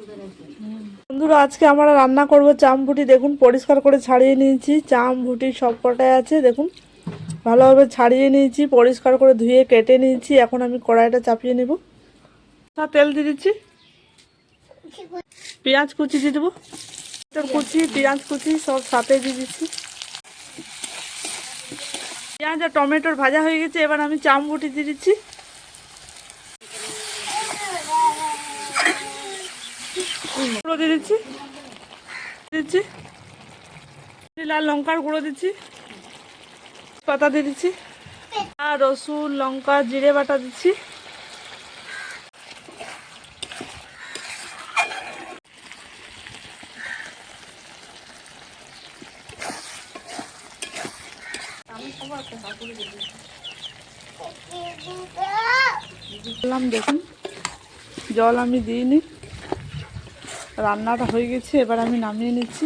বন্ধুরা আজকে আমরা রান্না করব চামভুটি। দেখুন পরিষ্কার করে ছাড়িয়ে নিয়েছি, চামভুটি সব কটাই আছে। দেখুন ভালোভাবে ছাড়িয়ে নিয়েছি, পরিষ্কার করে ধুয়ে কেটে নিয়েছি। এখন আমি কড়াইটা চাপিয়ে নেব, তেল দিয়ে দিচ্ছি, পেঁয়াজ কুচি দিয়ে দেবো, কুচি পেঁয়াজ কুচি সব সাথে দিয়ে দিচ্ছি। পেঁয়াজ আর টমেটোর ভাজা হয়ে গেছে, এবার আমি চামভুটি দিয়ে দিচ্ছি। গুঁড়ো দিয়ে দিচ্ছি লাল লঙ্কার গুঁড়ো দিচ্ছি, পাতা দিয়ে দিচ্ছি, আর রসুন লঙ্কা জিরে বাটা দিচ্ছি। দেখুন জল আমি দিইনি, রান্নাটা হয়ে গেছে, এবার আমি নামিয়ে নিচ্ছি।